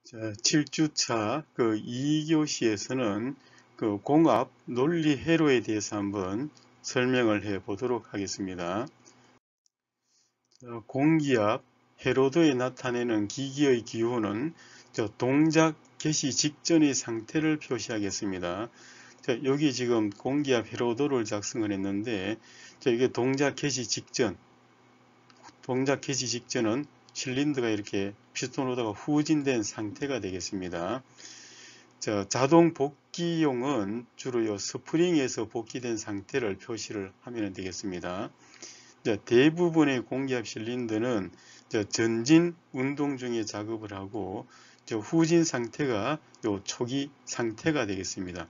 자, 7주차 2교시에서는 공합 논리 회로에 대해서 한번 설명을 해 보도록 하겠습니다. 공기압 회로도에 나타내는 기기의 기호는 동작 개시 직전의 상태를 표시하겠습니다. 자, 여기 지금 공기압 회로도를 작성을 했는데, 이게 동작 개시 직전은 실린더가 이렇게 피스톤 로더가 후진된 상태가 되겠습니다. 자동 복귀용은 주로 스프링에서 복귀된 상태를 표시를 하면 되겠습니다. 대부분의 공기압 실린더는 전진 운동 중에 작업을 하고 후진 상태가 초기 상태가 되겠습니다.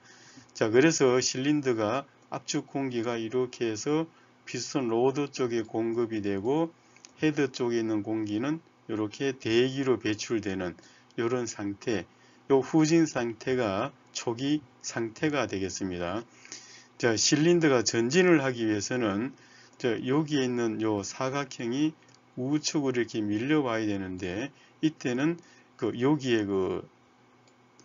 그래서 실린더가 압축 공기가 이렇게 해서 피스톤 로더 쪽에 공급이 되고 헤드 쪽에 있는 공기는 이렇게 대기로 배출되는 이런 상태, 후진 상태가 초기 상태가 되겠습니다. 실린더가 전진을 하기 위해서는 여기에 있는 사각형이 우측으로 이렇게 밀려와야 되는데, 이때는 여기에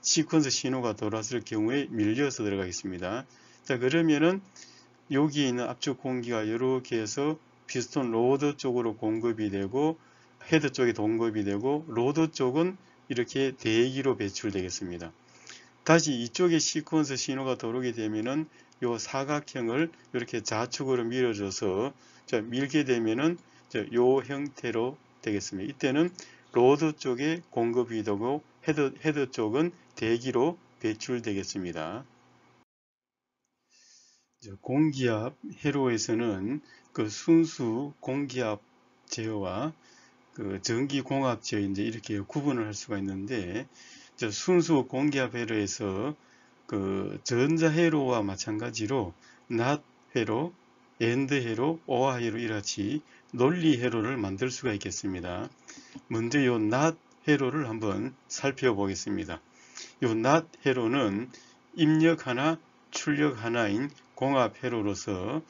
시퀀스 신호가 돌아설 경우에 밀려서 들어가겠습니다. 그러면은 여기에 있는 압축 공기가 이렇게 해서 피스톤 로더 쪽으로 공급이 되고 헤드 쪽에 공급이 되고 로더 쪽은 이렇게 대기로 배출되겠습니다. 다시 이쪽에 시퀀스 신호가 들어오게 되면은 이 사각형을 이렇게 좌측으로 밀어줘서 밀게 되면은 이 형태로 되겠습니다. 이때는 로더 쪽에 공급이 되고 헤드 쪽은 대기로 배출되겠습니다. 공기압 회로에서는 순수 공기압 제어와 전기 공압 제어 이렇게 구분을 할 수가 있는데, 순수 공기압 회로에서 전자 회로와 마찬가지로 not 회로, and 회로, or 회로 이같이 논리 회로를 만들 수가 있겠습니다. 먼저 이 not 회로를 한번 살펴보겠습니다. 이 not 회로는 입력 하나, 출력 하나인 공합 회로로서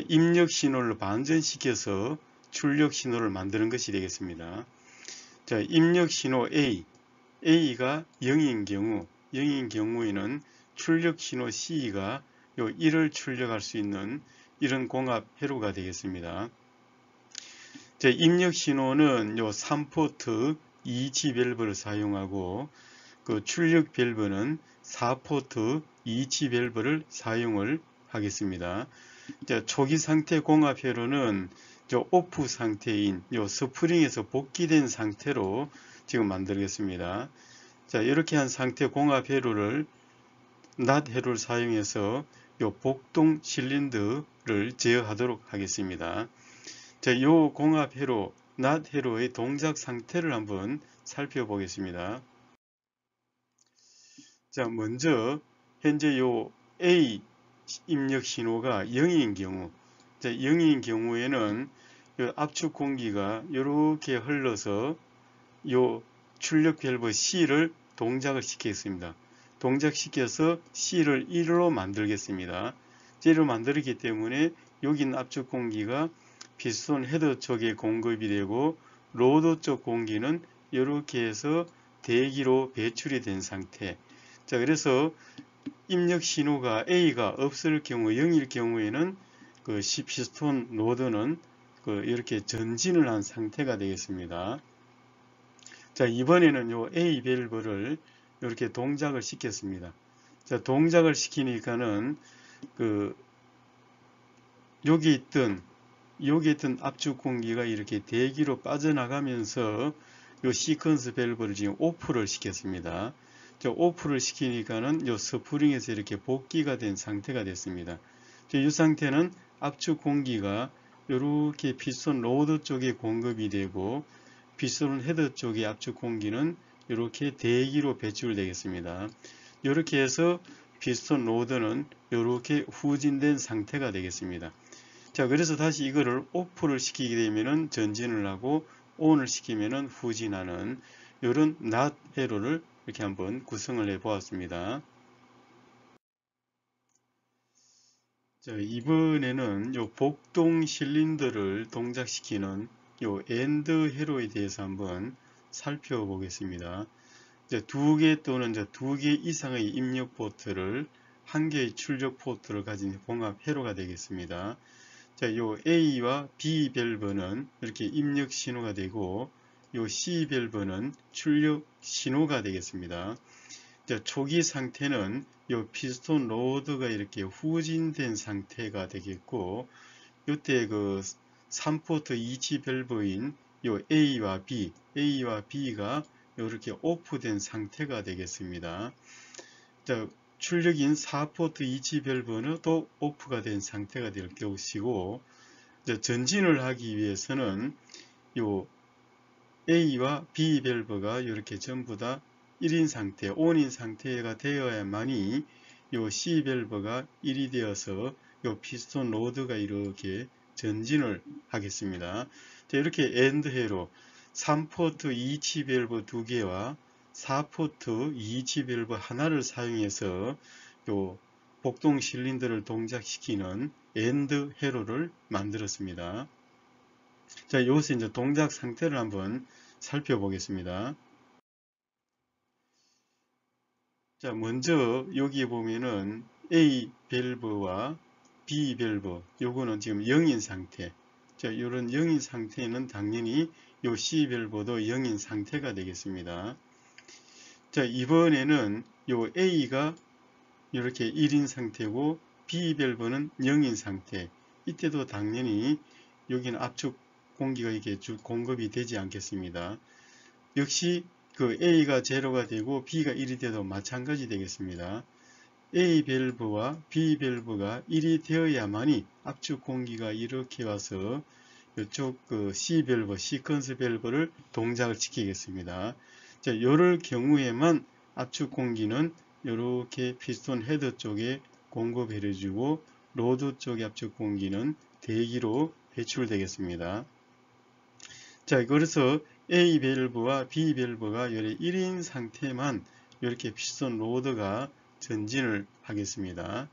입력 신호를 반전시켜서 출력 신호를 만드는 것이 되겠습니다. 입력 신호 A가 0인 경우에는 출력 신호 C가 1을 출력할 수 있는 이런 공합 회로가 되겠습니다. 입력 신호는 3포트 2치 밸브를 사용하고 출력 밸브는 4포트 2치 밸브를 사용을 하겠습니다. 초기 상태 공합 회로는 오프 상태인 스프링에서 복귀된 상태로 지금 만들겠습니다. 이렇게 한 상태 공합 회로를 not 회로를 사용해서 복동 실린더를 제어하도록 하겠습니다. 이 공합 회로 not 회로의 동작 상태를 한번 살펴보겠습니다. 먼저 현재 A 입력 신호가 0인 경우, 0인 경우에는 압축 공기가 이렇게 흘러서 출력 밸브 C를 동작을 시키겠습니다. 동작시켜서 C를 1로 만들겠습니다. 1로 만들기 때문에 여기 있는 압축 공기가 피스톤 헤드 쪽에 공급이 되고 로더 쪽 공기는 이렇게 해서 대기로 배출이 된 상태. 그래서 입력 신호가 A가 없을 경우, 0일 경우에는 피스톤 로더는 이렇게 전진을 한 상태가 되겠습니다. 이번에는 A 밸브를 이렇게 동작을 시켰습니다. 동작을 시키니까는 여기 있던 압축 공기가 이렇게 대기로 빠져나가면서 시퀀스 밸브를 지금 오프를 시켰습니다. 오프를 시키니까는 스프링에서 이렇게 복귀가 된 상태가 됐습니다. 이 상태는 압축 공기가 이렇게 피스톤 로더 쪽에 공급이 되고 피스톤 헤드 쪽의 압축 공기는 이렇게 대기로 배출되겠습니다. 이렇게 해서 피스톤 로더는 이렇게 후진된 상태가 되겠습니다. 그래서 다시 이거를 오프를 시키게 되면은 전진을 하고 ON을 시키면은 후진하는 이런 not 회로를 이렇게 한번 구성을 해 보았습니다. 이번에는 복동 실린더를 동작시키는 and 회로에 대해서 한번 살펴보겠습니다. 이제 2개 또는 이제 2개 이상의 입력 포트를 한 개의 출력 포트를 가진 봉합 회로가 되겠습니다. 자, 요 A와 B 밸브는 이렇게 입력 신호가 되고, 요 C 밸브는 출력 신호가 되겠습니다. 자, 초기 상태는 요 피스톤 로드가 이렇게 후진된 상태가 되겠고, 요때 그 3포트 이치 밸브인 요 A와 B가 이렇게 오프된 상태가 되겠습니다. 자, 출력인 4포트 이치 밸브는 또 오프가 된 상태가 될 것이고, 전진을 하기 위해서는 요 A와 B 밸브가 이렇게 전부 다 1인 상태, ON인 상태가 되어야만이 요 C 밸브가 1이 되어서 요 피스톤 로드가 이렇게 전진을 하겠습니다. 자, 이렇게 엔드 회로 3포트 2치 밸브 2개와 4포트 2치 밸브 하나를 사용해서 요 복동 실린더를 동작시키는 엔드 회로를 만들었습니다. 자, 여기서 이제 동작 상태를 한번 살펴보겠습니다. 자, 먼저 여기에 보면은 A 밸브와 B 밸브, 요거는 지금 0인 상태. 자, 이런 0인 상태는 당연히 요 C 밸브도 0인 상태가 되겠습니다. 자, 이번에는 요 A가 이렇게 1인 상태고 B 밸브는 0인 상태. 이때도 당연히 여기는 압축 공기가 이렇게 공급이 되지 않겠습니다. 역시 그 A가 0가 되고 B가 1이 돼도 마찬가지 되겠습니다. A 밸브와 B 밸브가 1이 되어야만이 압축 공기가 이렇게 와서 이쪽 그 C 밸브, 시퀀스 밸브를 동작을 시키겠습니다. 자, 이럴 경우에만 압축 공기는 이렇게 피스톤 헤드 쪽에 공급해주고 로드 쪽의 압축 공기는 대기로 배출되겠습니다. 자, 그래서 A 밸브와 B 밸브가 1인 상태만 이렇게 피스톤 로드가 전진을 하겠습니다.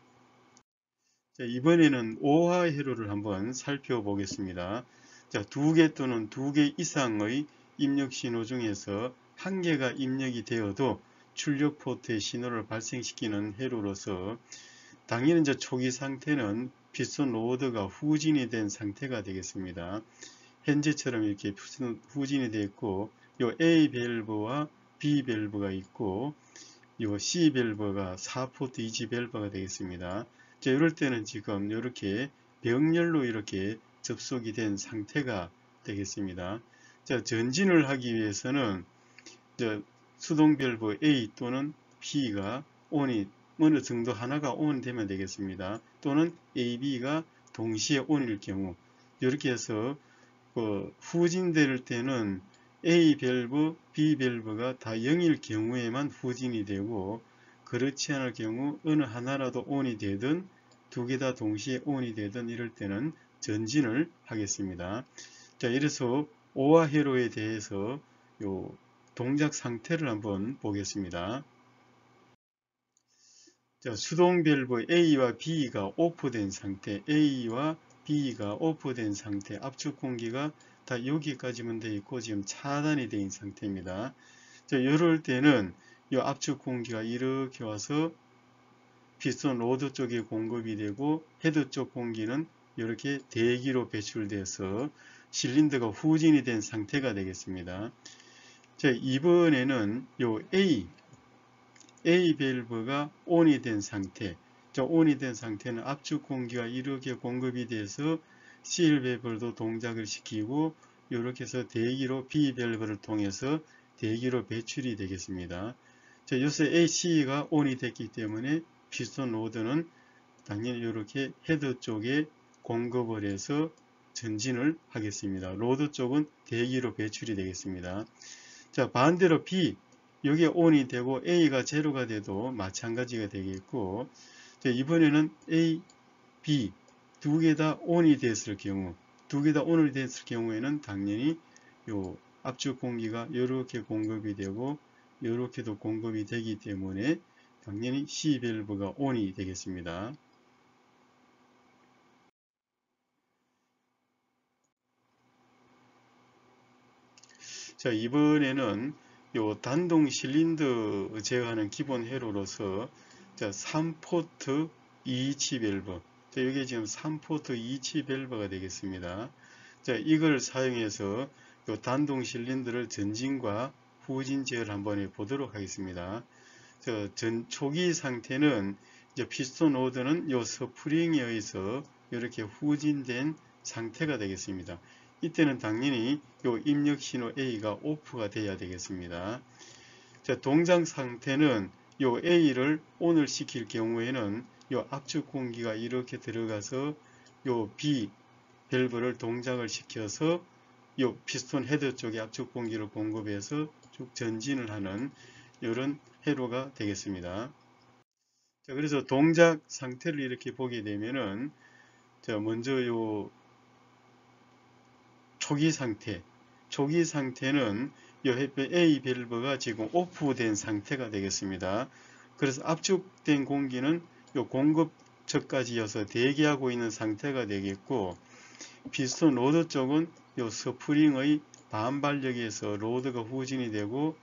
자, 이번에는 오화 회로를 한번 살펴보겠습니다. 자, 2개 또는 2개 이상의 입력 신호 중에서 한 개가 입력이 되어도 출력 포트의 신호를 발생시키는 회로로서 당연히 이제 초기 상태는 피스톤 로드가 후진이 된 상태가 되겠습니다. 현재처럼 이렇게 후진이 되어 있고, 요 A 밸브와 B 밸브가 있고, 요 C 밸브가 4포트 이지 밸브가 되겠습니다. 자, 이럴 때는 지금 이렇게 병렬로 이렇게 접속이 된 상태가 되겠습니다. 자, 전진을 하기 위해서는 수동 밸브 A 또는 B가 ON이 어느 정도 하나가 ON 되면 되겠습니다. 또는 A, B가 동시에 ON일 경우 이렇게 해서 후진될 때는 A 밸브, B 밸브가 다 0일 경우에만 후진이 되고 그렇지 않을 경우 어느 하나라도 ON이 되든 두 개 다 동시에 ON이 되든 이럴 때는 전진을 하겠습니다. 자, 이래서 오와 회로에 대해서 요 동작 상태를 한번 보겠습니다. 자, 수동 밸브 A와 B가 오프된 상태, A와 B가 오프된 상태, 압축 공기가 다 여기까지만 되어 있고 지금 차단이 되어 있는 상태입니다. 자, 이럴 때는 이 압축 공기가 이렇게 와서 피스톤 로드 쪽에 공급이 되고 헤드 쪽 공기는 이렇게 대기로 배출돼서 실린더가 후진이 된 상태가 되겠습니다. 자, 이번에는 요 A 밸브가 ON이 된 상태. 자, ON이 된 상태는 압축 공기가 이렇게 공급이 돼서 C 밸브도 동작을 시키고 이렇게 해서 대기로 B 밸브를 통해서 대기로 배출이 되겠습니다. 자, 여기서 AC가 ON이 됐기 때문에 피스톤 로드는 당연히 이렇게 헤드 쪽에 공급을 해서 전진을 하겠습니다. 로드 쪽은 대기로 배출이 되겠습니다. 자, 반대로 B, 여기에 ON이 되고 A가 0가 돼도 마찬가지가 되겠고, 자, 이번에는 A, B 두 개 다 ON이 됐을 경우, 두 개 다 ON이 됐을 경우에는 당연히 요 압축 공기가 이렇게 공급이 되고 이렇게도 공급이 되기 때문에 당연히 C 밸브가 ON이 되겠습니다. 자, 이번에는 요 단동 실린더 제어하는 기본 회로로서 3포트 227 밸브, 이게 지금 3포트 227 밸브가 되겠습니다. 이걸 사용해서 요 단동 실린더를 전진과 후진 제어를 한번 해보도록 하겠습니다. 초기 상태는 피스톤 로드는 요 스프링에 의해서 이렇게 후진된 상태가 되겠습니다. 이때는 당연히 요 입력 신호 A가 오프가 돼야 되겠습니다. 동작 상태는 요 A를 ON을 시킬 경우에는 요 압축 공기가 이렇게 들어가서 요 B 밸브를 동작을 시켜서 요 피스톤 헤드 쪽에 압축 공기를 공급해서 쭉 전진을 하는 이런 회로가 되겠습니다. 그래서 동작 상태를 이렇게 보게 되면은 먼저 요 초기 상태는 요 A 밸브가 지금 오프된 상태가 되겠습니다. 그래서 압축된 공기는 요 공급처까지여서 대기하고 있는 상태가 되겠고, 피스톤 로드 쪽은 요 스프링의 반발력에 의해서 로드가 후진이 되고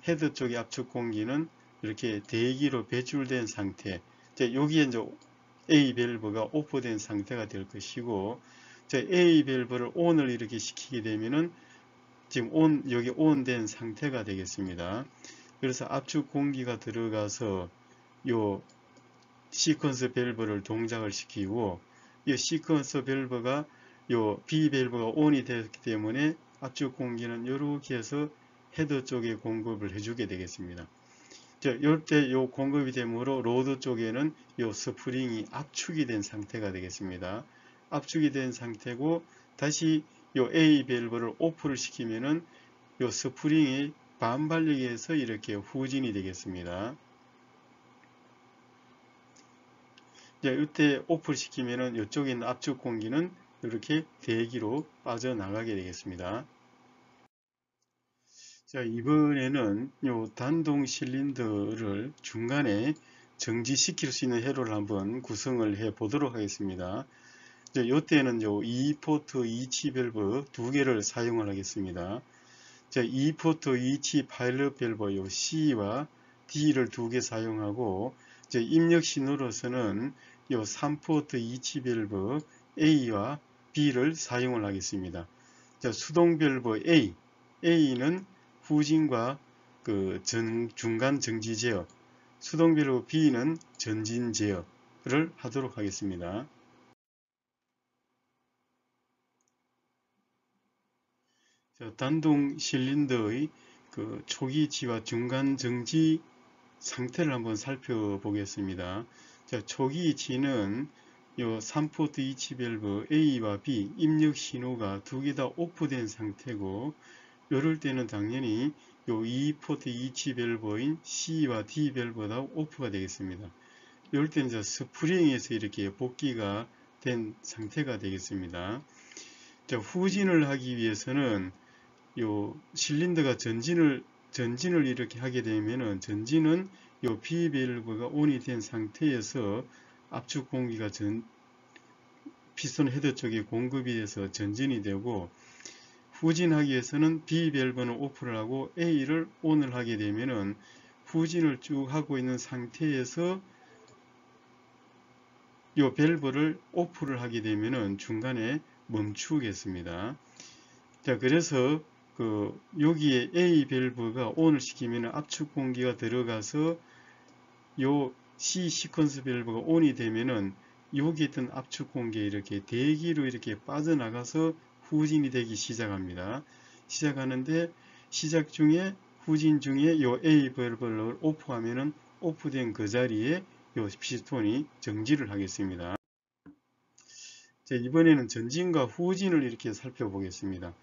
헤드 쪽의 압축 공기는 이렇게 대기로 배출된 상태. 여기에 이제 A 밸브가 오프된 상태가 될 것이고, A 밸브를 ON을 이렇게 시키게 되면은 지금 여기 ON 상태가 되겠습니다. 그래서 압축 공기가 들어가서 요 시퀀스 밸브를 동작을 시키고, 이 시퀀스 밸브가 요 B 밸브가 ON이 되었기 때문에 압축 공기는 이렇게 해서 헤드 쪽에 공급을 해주게 되겠습니다. 이때 요 공급이 되므로 로드 쪽에는 요 스프링이 압축이 된 상태가 되겠습니다. 압축이 된 상태고, 다시 요 A 밸브를 오프를 시키면은 요 스프링이 반발력에 의해서 이렇게 후진이 되겠습니다. 이때 오프를 시키면은 이쪽에 있는 압축 공기는 이렇게 대기로 빠져나가게 되겠습니다. 이번에는 요 단동 실린더를 중간에 정지시킬 수 있는 회로를 한번 구성을 해 보도록 하겠습니다. 이때는 2포트 2치 밸브 두 개를 사용을 하겠습니다. 2포트 2치 파일럿 밸브 요 C와 D를 두 개 사용하고, 입력 신호로서는 요 3포트 2치 밸브 A와 B를 사용을 하겠습니다. 수동 밸브 A는 후진과 중간 정지 제어, 수동 밸브 B는 전진 제어를 하도록 하겠습니다. 단동 실린더의 초기치와 중간 정지 상태를 한번 살펴보겠습니다. 초기치는 요 3포트 2치 밸브 A와 B 입력 신호가 두 개 다 오프된 상태고, 이럴 때는 당연히 요 2포트 2치 밸브인 C와 D 밸브 다 오프가 되겠습니다. 이럴 때는 스프링에서 이렇게 복귀가 된 상태가 되겠습니다. 후진을 하기 위해서는 요 실린더가 전진을 이렇게 하게 되면은, 전진은 요 B 밸브가 ON이 된 상태에서 압축 공기가 피스톤 헤드 쪽에 공급이 돼서 전진이 되고, 후진하기 위해서는 B 밸브는 오프를 하고 A를 ON을 하게 되면은 후진을 쭉 하고 있는 상태에서 이 밸브를 오프를 하게 되면은 중간에 멈추겠습니다. 그래서 여기에 A 밸브가 ON을 시키면 압축 공기가 들어가서 요 C 시퀀스 밸브가 ON이 되면은 여기 있던 압축 공기가 이렇게 대기로 이렇게 빠져나가서 후진이 되기 시작합니다. 시작하는데, 시작 중에 후진 중에 요 A 밸브를 오프하면은 오프된 그 자리에 요 피스톤이 정지를 하겠습니다. 이번에는 전진과 후진을 이렇게 살펴보겠습니다.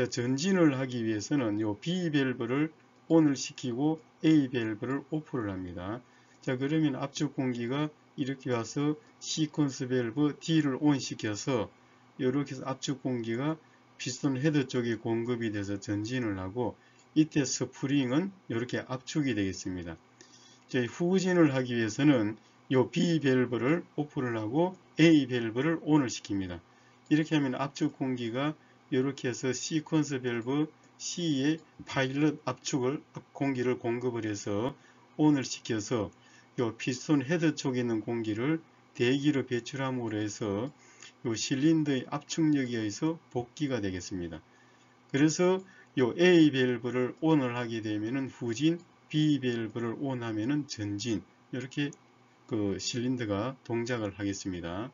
전진을 하기 위해서는 요 B 밸브를 ON을 시키고 A 밸브를 오프를 합니다. 그러면 압축 공기가 이렇게 와서 시퀀스 밸브 D를 ON 시켜서 이렇게 해서 압축 공기가 피스톤 헤드 쪽에 공급이 돼서 전진을 하고, 이때 스프링은 이렇게 압축이 되겠습니다. 후진을 하기 위해서는 요 B 밸브를 오프를 하고 A 밸브를 ON을 시킵니다. 이렇게 하면 압축 공기가 이렇게 해서 시퀀스 밸브 C에 파일럿 압축을 공기를 공급을 해서 ON을 시켜서 요 피스톤 헤드 쪽에 있는 공기를 대기로 배출함으로 해서 요 실린더의 압축력에 의해서 복기가 되겠습니다. 그래서 요 A 밸브를 ON을 하게 되면은 후진, B 밸브를 ON 하면은 전진, 이렇게 그 실린더가 동작을 하겠습니다.